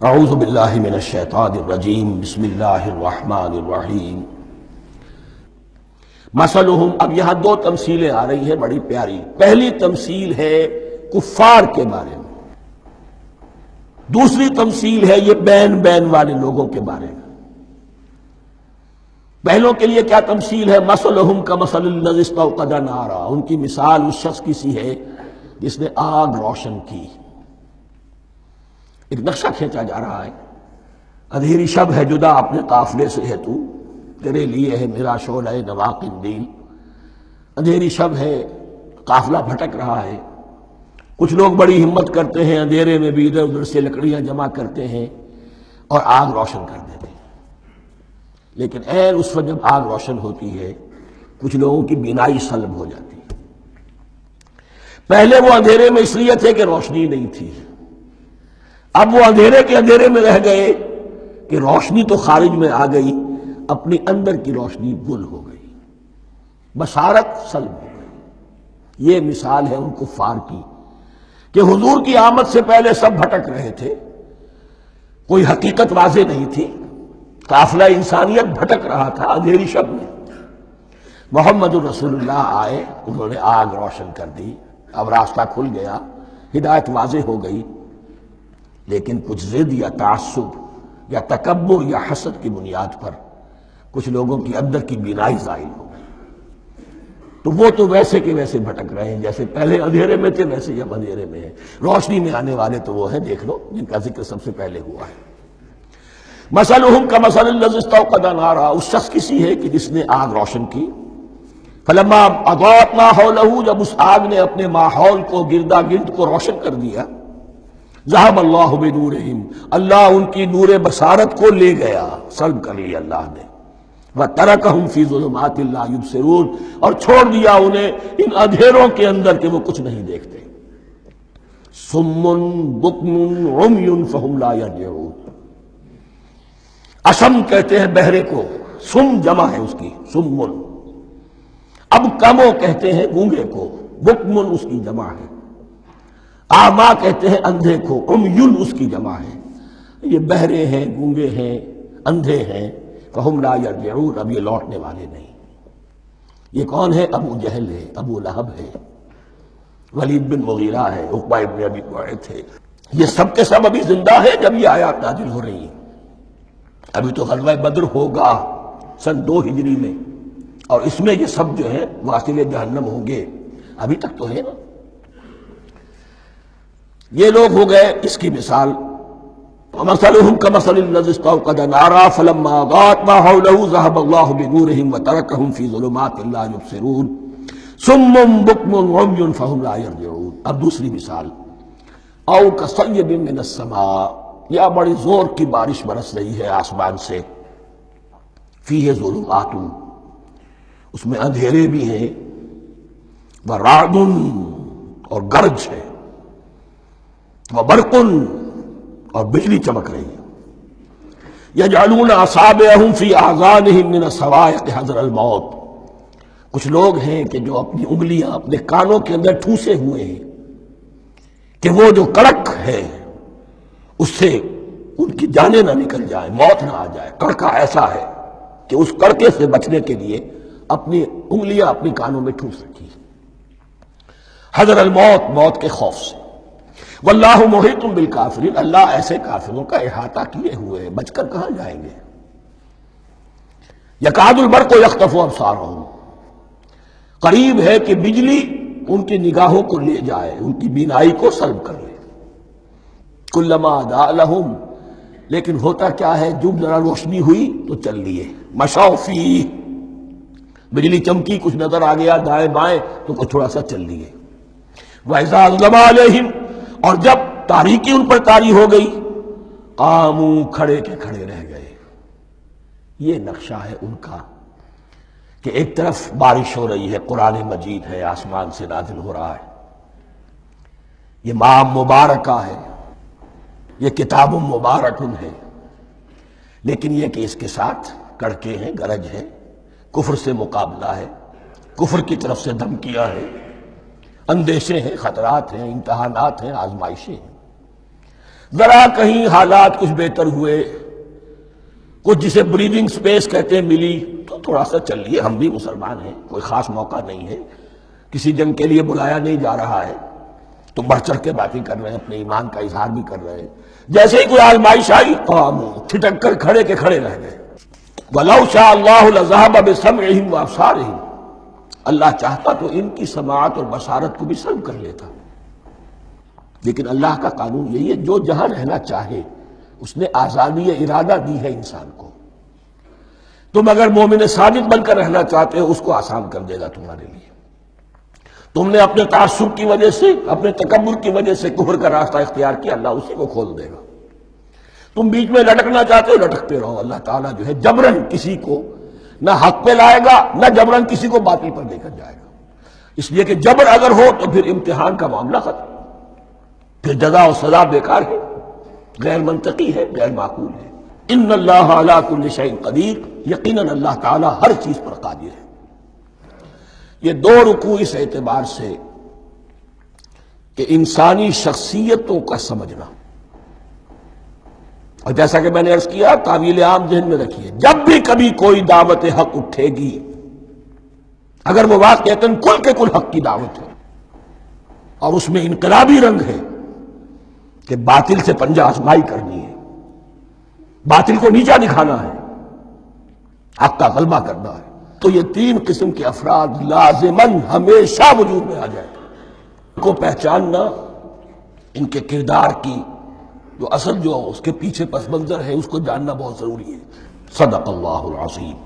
اعوذ باللہ من الشیطان الرجیم بسم اللہ الرحمن الرحیم مثلہم۔ اب یہاں دو تمثیلیں آ رہی ہیں بڑی پیاری۔ پہلی تمثیل ہے کفار کے بارے میں، دوسری تمثیل ہے یہ بین بین والے لوگوں کے بارے میں۔ پہلوں کے لیے کیا تمثیل ہے؟ مثلہم کمثل الذی استوقد نارا، ان کی مثال اس شخص کی سی ہے جس نے آگ روشن کی۔ ایک نقشہ کھینچا جا رہا ہے، اندھیری شب ہے جدا اپنے قافلے سے ہے تو، تیرے لیے ہے میرا شعلہ نوا قندیل۔ اندھیری شب ہے، قافلہ بھٹک رہا ہے، کچھ لوگ بڑی ہمت کرتے ہیں، اندھیرے میں بھی ادھر ادھر سے لکڑیاں جمع کرتے ہیں اور آگ روشن کر دیتے ہیں۔ لیکن عین اس وقت جب آگ روشن ہوتی ہے کچھ لوگوں کی بینائی سلب ہو جاتی ہے۔ پہلے وہ اندھیرے میں اس لیے تھے کہ روشنی نہیں تھی، اب وہ اندھیرے کے اندھیرے میں رہ گئے کہ روشنی تو خارج میں آ گئی، اپنی اندر کی روشنی گل ہو گئی، بصارت سلب ہو گئی۔ یہ مثال ہے ان کفار کی کہ حضور کی آمد سے پہلے سب بھٹک رہے تھے، کوئی حقیقت واضح نہیں تھی، قافلہ انسانیت بھٹک رہا تھا اندھیری شب میں۔ محمد الرسول اللہ آئے، انہوں نے آگ روشن کر دی، اب راستہ کھل گیا، ہدایت واضح ہو گئی۔ لیکن کچھ ضد یا تعصب یا تکبر یا حسد کی بنیاد پر کچھ لوگوں کی اندر کی بینائی زائل ہو گئی، تو وہ تو ویسے کے ویسے بھٹک رہے ہیں جیسے پہلے اندھیرے میں تھے، ویسے اب اندھیرے میں ہیں۔ روشنی میں آنے والے تو وہ ہیں، دیکھ لو جن کا ذکر سب سے پہلے ہوا ہے۔ مثلہم کمثل الذی استوقد نارا، اس شخص کی سی ہے کہ جس نے آگ روشن کی۔ فلما اضاءت ما حولہ، جب اس آگ نے اپنے ماحول کو، گردا گرد کو روشن کر دیا، ذہب اللہ بنورہم، اللہ ان کی نور بصارت کو لے گیا، سلب کر لیا اللہ نے۔ وترکہم فی ظلمات لا یبصرون، اور چھوڑ دیا انہیں ان اندھیروں کے اندر کہ وہ کچھ نہیں دیکھتے۔ صم بکم عمی فہم لا یرجعون، اشم کہتے ہیں بہرے کو، سم جمع ہے اس کی، سمن۔ اب کمو کہتے ہیں گونگے کو، بکمن اس کی جمع ہے۔ آما کہتے ہیں اندھے کو، عمیٌ اس کی جمع ہے۔ یہ بہرے ہیں، گونگے ہیں، اندھے ہیں، فہم لا یرجعون، اب یہ لوٹنے والے نہیں۔ یہ کون ہے؟ ابو جہل ہے، ابو لہب ہے، ولید بن مغیرہ ہے، عقبہ ابن ابی معیط ہے۔ یہ سب کے سب ابھی زندہ ہے جب یہ آیات نازل ہو رہی ہیں۔ ابھی تو غزوہ بدر ہوگا سن 2 ہجری میں، اور اس میں یہ سب جو ہے واصل جہنم ہوں گے، ابھی تک تو ہے نا۔ یہ لوگ ہو گئے اس کی مثال۔ وَمَثَلُهُمْ كَمَثَلِ الَّذِي اسْتَوْقَدَ نَارًا فَلَمَّا أَضَاءَتْ مَا حَوْلَهُ ذَهَبَ اللَّهُ بِنُورِهِمْ وَتَرَكَهُمْ فِي ظُلُمَاتٍ لَا يُبْصِرُونَ صُمٌّ بُكْمٌ عُمْيٌ فَهُمْ لَا يَرْجِعُونَ۔ اب دوسری مثال، أَوْ كَصَيِّبٍ مِّنَ السَّمَاءِ، یا بڑی زور کی بارش برس رہی ہے آسمان سے، فِيهِ ظُلُمَاتٌ، اس میں اندھیرے بھی ہیں، وَرَعْدٌ، اور گرج ہے، وَبَرْقٌ، اور بجلی چمک رہی ہے۔ یجعلون اصابعہم فی اذانہم من الصواعق حذر الموت، کچھ لوگ ہیں کہ جو اپنی انگلیاں اپنے کانوں کے اندر ٹھوسے ہوئے ہیں کہ وہ جو کڑک ہے اس سے ان کی جانیں نہ نکل جائیں، موت نہ آ جائے۔ کڑکا ایسا ہے کہ اس کڑکے سے بچنے کے لیے اپنی انگلیاں اپنی کانوں میں ٹھوس رکھی، حذر الموت، موت کے خوف سے۔ واللہ محیط بالکافرین، اللہ ایسے کافروں کا احاطہ کیے ہوئے ہیں، بچ کر کہاں جائیں گے۔ یکاد البرق یخطف ابصارہم، قریب ہے کہ بجلی ان کی نگاہوں کو لے جائے، ان کی بینائی کو سلب کر لے۔ کلما اضاء لہم، لیکن ہوتا کیا ہے، جب ذرا روشنی ہوئی تو چل لیے۔ مشوا فیہ، بجلی چمکی، کچھ نظر آ گیا دائیں بائیں تو کچھ تھوڑا سا چل لیے۔ وَإِذَا أَظْلَمَ عَلَيْهِمْ، اور جب تاریکی ان پر طاری ہو گئی، قاموا، کھڑے کے کھڑے رہ گئے۔ یہ نقشہ ہے ان کا کہ ایک طرف بارش ہو رہی ہے، قرآن مجید ہے، آسمان سے نازل ہو رہا ہے، یہ ماہ مبارکہ ہے، یہ کتاب مبارک ہے، لیکن یہ کہ اس کے ساتھ کڑکے ہیں، گرج ہے، کفر سے مقابلہ ہے، کفر کی طرف سے دھمکیاں ہیں، اندیشے ہیں، خطرات ہیں، امتحانات ہیں، آزمائشیں ہیں۔ ذرا کہیں حالات کچھ بہتر ہوئے، کچھ جسے بریدنگ سپیس کہتے ہیں ملی، تو تھوڑا سا چل لیے، ہم بھی مسلمان ہیں، کوئی خاص موقع نہیں ہے، کسی جنگ کے لیے بلایا نہیں جا رہا ہے، تو بڑھ چڑھ کے باتیں کر رہے ہیں، اپنے ایمان کا اظہار بھی کر رہے ہیں۔ جیسے ہی کوئی آزمائش آئی قاموا، ٹھٹک کر کھڑے کے کھڑے رہ گئے۔ وَلَوْ شَاءَ اللَّهُ لَذَهَبَ بِسَمْعِهِمْ وَأَبْصَارِهِمْ، اللہ چاہتا تو ان کی سماعت اور بصارت کو بھی سلب کر لیتا، لیکن اللہ کا قانون یہی ہے، جو جہاں رہنا چاہے اس نے آزادی ارادہ دی ہے انسان کو۔ تم اگر مومن صادق بن کر رہنا چاہتے ہو، اس کو آسان کر دے گا تمہارے لیے۔ تم نے اپنے تعصب کی وجہ سے، اپنے تکبر کی وجہ سے کفر کا راستہ اختیار کیا، اللہ اسی کو کھول دے گا۔ تم بیچ میں لٹکنا چاہتے ہو، لٹکتے رہو، اللہ تعالیٰ جو ہے جبرن کسی کو نہ حق پہ لائے گا، نہ جبرن کسی کو باطل پر لے کر جائے گا، اس لیے کہ جبر اگر ہو تو پھر امتحان کا معاملہ ختم، پھر جزا و سزا بیکار ہے، غیر منطقی ہے، غیر معقول ہے۔ ان اللہ علی کل شیء قدیر، یقیناً اللہ تعالیٰ ہر چیز پر قادر ہے۔ یہ دو رکوع اس اعتبار سے کہ انسانی شخصیتوں کا سمجھنا، اور جیسا کہ میں نے عرض کیا، تعویل عام ذہن میں رکھیے، جب بھی کبھی کوئی دعوت حق اٹھے گی، اگر وہ واقعتاً کل کے کل حق کی دعوت ہے اور اس میں انقلابی رنگ ہے کہ باطل سے پنجہ آزمائی کرنی ہے، باطل کو نیچا دکھانا ہے، حق کا غلبہ کرنا ہے، تو یہ تین قسم کے افراد لازماً ہمیشہ وجود میں آ جائیں۔ ان کو پہچاننا، ان کے کردار کی جو اصل جو اس کے پیچھے پس منظر ہے، اس کو جاننا بہت ضروری ہے۔ صدق اللہ العظیم۔